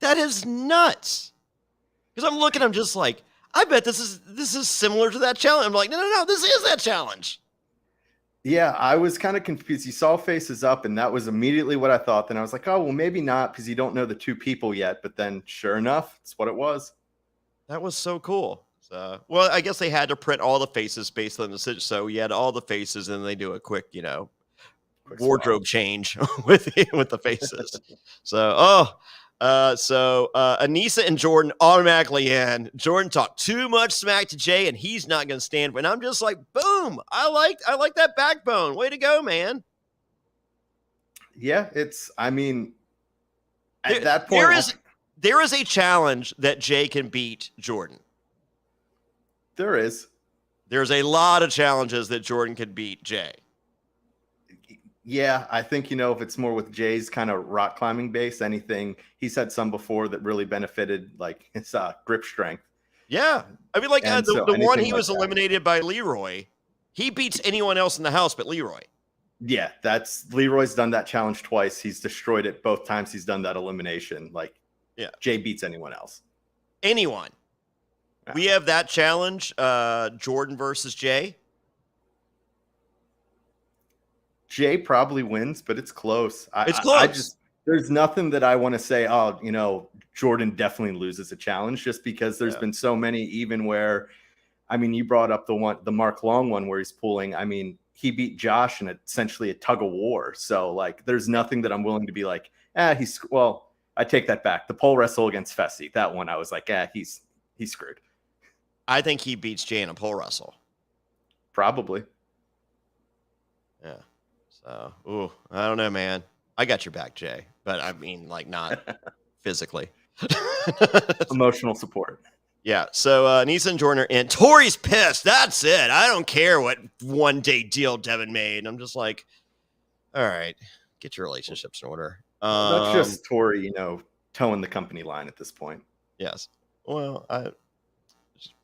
That is nuts. Because I'm looking, I'm just like, I bet this is similar to that challenge. I'm like, no, this is that challenge. Yeah, I was kind of confused. You saw faces up, and that was immediately what I thought. Then I was like, oh, well, maybe not because you don't know the two people yet. But then, sure enough, it's what it was. That was so cool. So, well, I guess they had to print all the faces based on the situation. So you had all the faces, and they do a quick, wardrobe change with the faces. So, Anissa and Jordan automatically in. Jordan talked too much smack to Jay, and he's not going to stand for it. And I'm just like, boom! I like that backbone. Way to go, man. Yeah, at that point, there is a challenge that Jay can beat Jordan. There is. There's a lot of challenges that Jordan could beat Jay. Yeah, I think, if it's more with Jay's kind of rock climbing base, anything, he's had some before that really benefited like his grip strength. Yeah. I mean, the one he was eliminated by Leroy, he beats anyone else in the house but Leroy. Yeah, Leroy's done that challenge twice. He's destroyed it both times he's done that elimination. Yeah, Jay beats anyone else. Anyone. Yeah. We have that challenge, Jordan versus Jay. Jay probably wins, but it's close. It's I close. just, there's nothing that I want to say, oh, Jordan definitely loses a challenge, just because there's been so many, even where, I mean, you brought up the Mark Long one where he's pulling. I mean, he beat Josh in essentially a tug of war. So like, there's nothing that I'm willing to be like, well, I take that back. The pole wrestle against Fessy, that one, I was like, he's screwed. I think he beats Jay in a pole wrestle. Probably. Yeah. So, I don't know, man. I got your back, Jay, but I mean, like, not physically. Emotional support. Yeah. So Nisa and Jordan are in. Tori's pissed. That's it. I don't care what one-day deal Devin made. And I'm just like, all right, get your relationships in order. That's just Tori, towing the company line at this point. Yes. Well,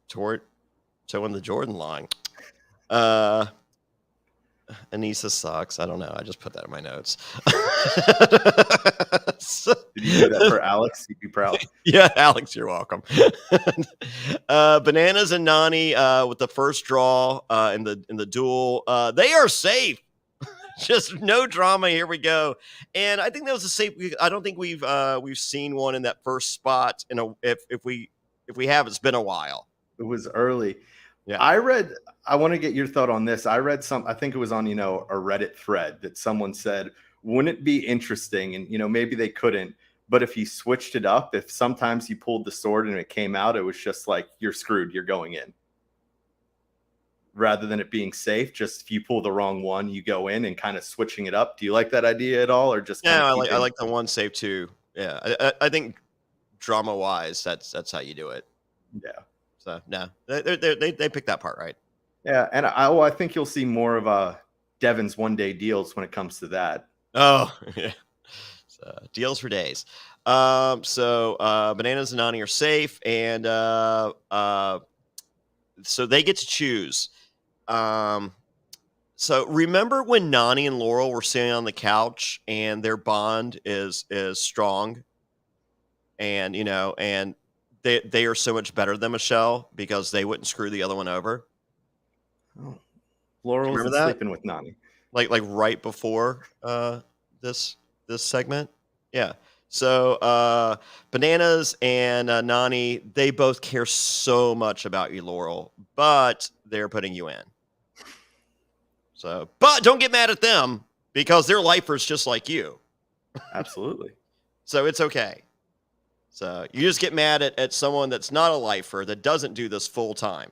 Tori towing the Jordan line. Anissa sucks. I don't know. I just put that in my notes. Did you do that for Alex? You'd be proud. Yeah, Alex, you're welcome. Bananas and Nani with the first draw in the duel. They are safe. Just no drama. Here we go. And I think that was a safe. I don't think we've seen one in that first spot. If we have, it's been a while. It was early. Yeah. I want to get your thought on this. I read I think it was on, a Reddit thread that someone said, wouldn't it be interesting? And, maybe they couldn't, but if you switched it up, if sometimes you pulled the sword and it came out, it was just like, you're screwed, you're going in. Rather than it being safe, just if you pull the wrong one, you go in, and kind of switching it up. Do you like that idea at all? Or just, I like the one save too. Yeah. I think drama wise, that's how you do it. Yeah. So no, they picked that part right. Yeah, and I think you'll see more of Devin's one-day deals when it comes to that. Oh, yeah. So, deals for days. So Bananas and Nani are safe, and so they get to choose. So remember when Nani and Laurel were sitting on the couch, and their bond is strong, and and they are so much better than Michelle because they wouldn't screw the other one over. Oh, Laurel was sleeping with Nani, like right before this segment. Yeah. So Bananas and Nani, they both care so much about you, Laurel, but they're putting you in. So, but don't get mad at them because they're lifers just like you. Absolutely. So it's okay. So you just get mad at someone that's not a lifer, that doesn't do this full time.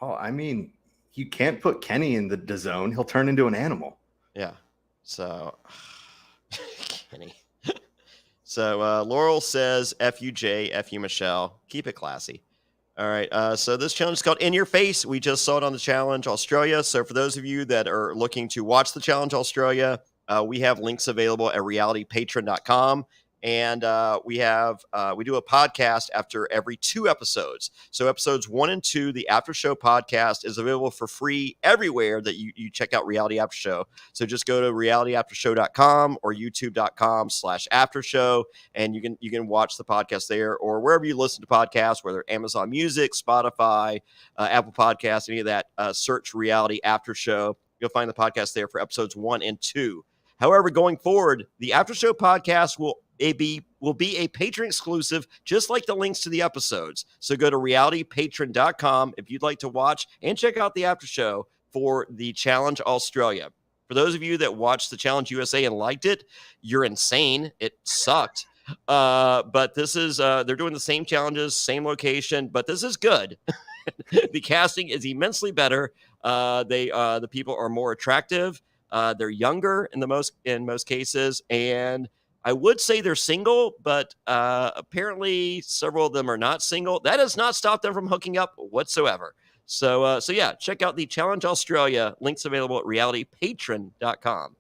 Oh, I mean, you can't put Kenny in the zone. He'll turn into an animal. Yeah. So, Kenny. So Laurel says, F you, Jay, F you, Michelle. Keep it classy. All right. So this challenge is called In Your Face. We just saw it on the Challenge Australia. So for those of you that are looking to watch the Challenge Australia, we have links available at realitypatron.com. And we do a podcast after every 2 episodes. So episodes 1 and 2, the After Show podcast is available for free everywhere that you check out Reality After Show. So just go to realityaftershow.com or youtube.com/aftershow, and you can watch the podcast there, or wherever you listen to podcasts, whether Amazon Music, Spotify, Apple Podcasts, any of that. Search Reality After Show. You'll find the podcast there for episodes 1 and 2. However, going forward, the After Show podcast will be a patron exclusive, just like the links to the episodes. So go to realitypatron.com if you'd like to watch and check out the After Show for the Challenge Australia. For those of you that watched the Challenge USA and liked it, you're insane. It sucked. But this is they're doing the same challenges, same location, but this is good. The casting is immensely better. The people are more attractive. They're younger in most cases, and I would say they're single, but apparently several of them are not single. That has not stopped them from hooking up whatsoever. So yeah, check out the Challenge Australia. Links available at realitypatron.com.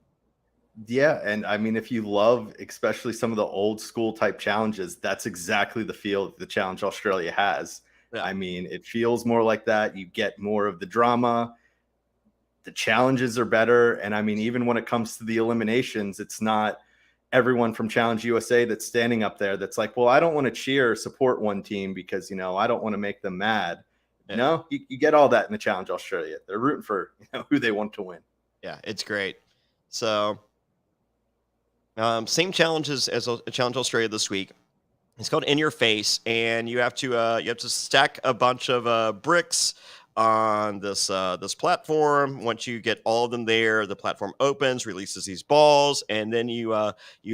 Yeah, and I mean, if you love especially some of the old school type challenges, that's exactly the feel that the Challenge Australia has. Yeah. I mean, it feels more like that. You get more of the drama. The challenges are better. And I mean, even when it comes to the eliminations, it's not everyone from Challenge USA that's standing up there that's like, well, I don't want to cheer or support one team because, I don't want to make them mad. Yeah. No, you get all that in the Challenge Australia. They're rooting for who they want to win. Yeah, it's great. So, same challenges as a Challenge Australia this week. It's called In Your Face, and you have to stack a bunch of bricks on this platform. Once you get all of them there, the platform opens, releases these balls, and then you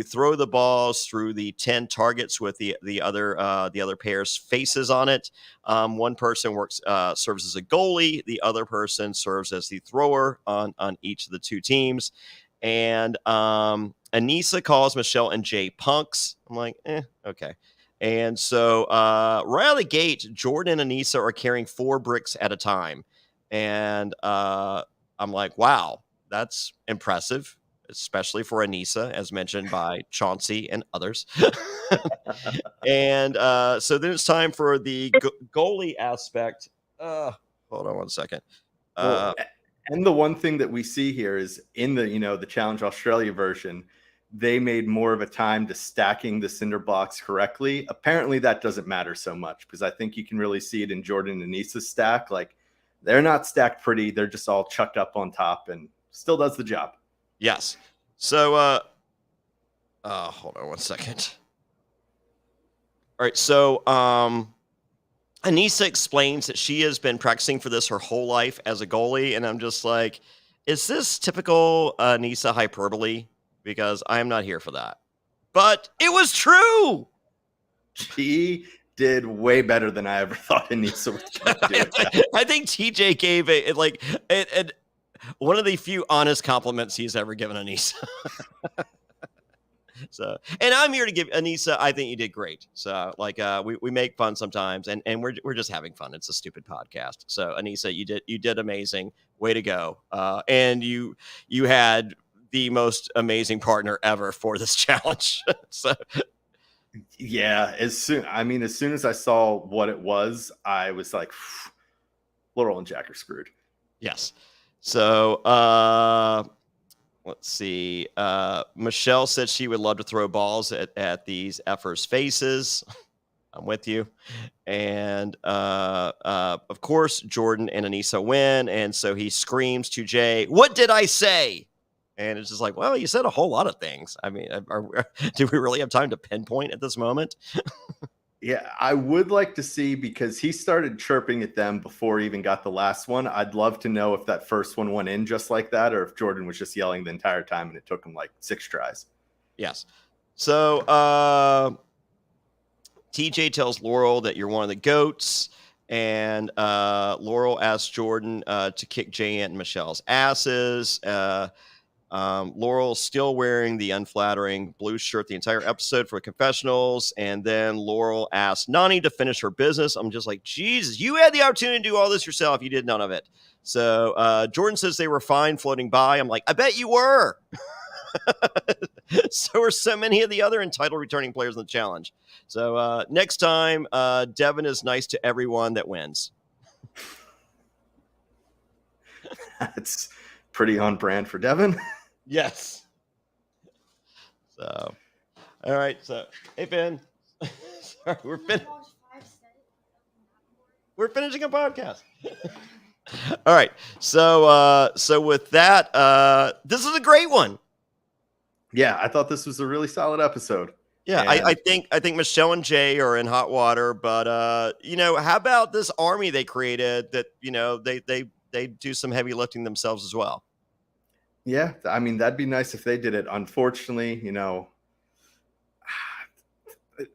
throw the balls through the 10 targets with the other pair's faces on it. One person serves as a goalie, the other person serves as the thrower on each of the two teams, and Anissa calls Michelle and Jay punks. I'm like, okay. And so right out of the gate, Jordan and Anissa are carrying 4 bricks at a time. And I'm like, wow, that's impressive, especially for Anissa, as mentioned by Chauncey and others. And so then it's time for the goalie aspect. Hold on one second. Well, and the one thing that we see here is in the Challenge Australia version, they made more of a time to stacking the cinder blocks correctly. Apparently that doesn't matter so much, because I think you can really see it in Jordan and Anissa's stack. Like, they're not stacked pretty. They're just all chucked up on top and still does the job. Yes. So, hold on one second. All right. So, Anissa explains that she has been practicing for this her whole life as a goalie. And I'm just like, is this typical Anissa hyperbole? Because I am not here for that. But it was true. She did way better than I ever thought Anissa was going to do. I think TJ gave it one of the few honest compliments he's ever given Anissa. So, and I'm here to give Anissa, I think you did great. So, like, we make fun sometimes, and we're just having fun. It's a stupid podcast. So, Anissa, you did amazing. Way to go. And you had the most amazing partner ever for this challenge. So, yeah, as soon as I saw what it was, I was like, Laurel and Jack are screwed. Yes. So, let's see. Michelle said she would love to throw balls at these effers' faces. I'm with you. And of course, Jordan and Anissa win. And so he screams to Jay, "What did I say?" And it's just like, well, you said a whole lot of things. I mean, do we really have time to pinpoint at this moment? Yeah, I would like to see, because he started chirping at them before he even got the last one. I'd love to know if that first one went in just like that, or if Jordan was just yelling the entire time and it took him like 6 tries. Yes. So TJ tells Laurel that you're one of the goats, and Laurel asks Jordan to kick Jay and Michelle's asses. Laurel's still wearing the unflattering blue shirt the entire episode for confessionals. And then Laurel asked Nani to finish her business. I'm just like, Jesus, you had the opportunity to do all this yourself. You did none of it. So Jordan says they were fine floating by. I'm like, I bet you were. So are so many of the other entitled returning players in the challenge. So next time, Devin is nice to everyone that wins. That's pretty on brand for Devin. Yes. So, all right. So, hey, Ben. Sorry, we're finishing a podcast. All right. So with that, this is a great one. Yeah, I thought this was a really solid episode. Yeah, I think Michelle and Jay are in hot water, but how about this army they created that they do some heavy lifting themselves as well. Yeah, I mean, that'd be nice if they did it. Unfortunately,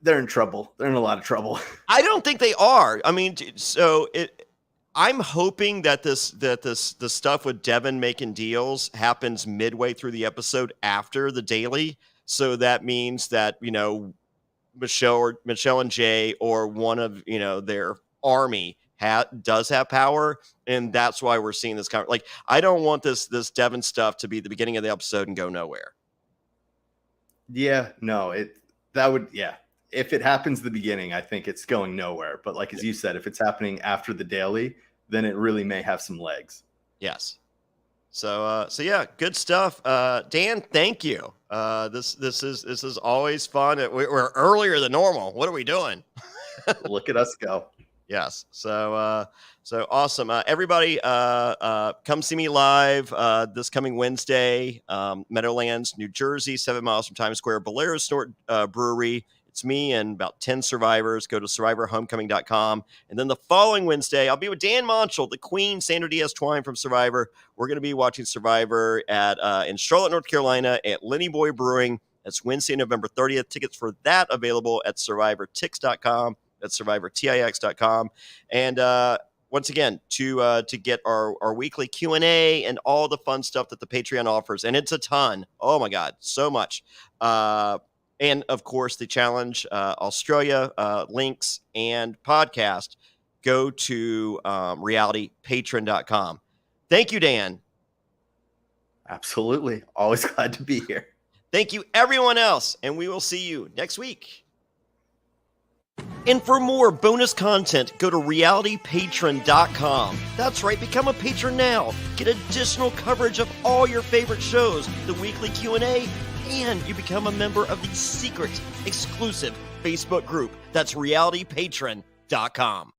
they're in trouble. They're in a lot of trouble. I don't think they are. I mean, I'm hoping that the stuff with Devin making deals happens midway through the episode after the daily. So that means that, Michelle and Jay or one of, their army does have power. And that's why we're seeing this kind of, like, I don't want this Devin stuff to be the beginning of the episode and go nowhere. Yeah, no, if it happens at the beginning, I think it's going nowhere. But like, as you said, if it's happening after the daily, then it really may have some legs. Yes. So yeah, good stuff. Dan, thank you. This is always fun. We're earlier than normal. What are we doing? Look at us go. Yes. So awesome. Everybody, come see me live this coming Wednesday, Meadowlands, New Jersey, 7 miles from Times Square, Bolero Snort Brewery. It's me and about 10 survivors. Go to survivorhomecoming.com. And then the following Wednesday, I'll be with Dan Montchal, the Queen, Sandra Diaz Twine from Survivor. We're going to be watching Survivor at in Charlotte, North Carolina at Lenny Boy Brewing. That's Wednesday, November 30th. Tickets for that available at survivortix.com. That's survivortix.com. And once again, to get our weekly Q&A and all the fun stuff that the Patreon offers, and it's a ton. Oh, my God, so much. And, of course, the Challenge Australia links and podcast, go to realitypatron.com. Thank you, Dan. Absolutely. Always glad to be here. Thank you, everyone else, and we will see you next week. And for more bonus content, go to realitypatron.com. That's right, become a patron now. Get additional coverage of all your favorite shows, the weekly Q&A, and you become a member of the secret, exclusive Facebook group. That's realitypatron.com.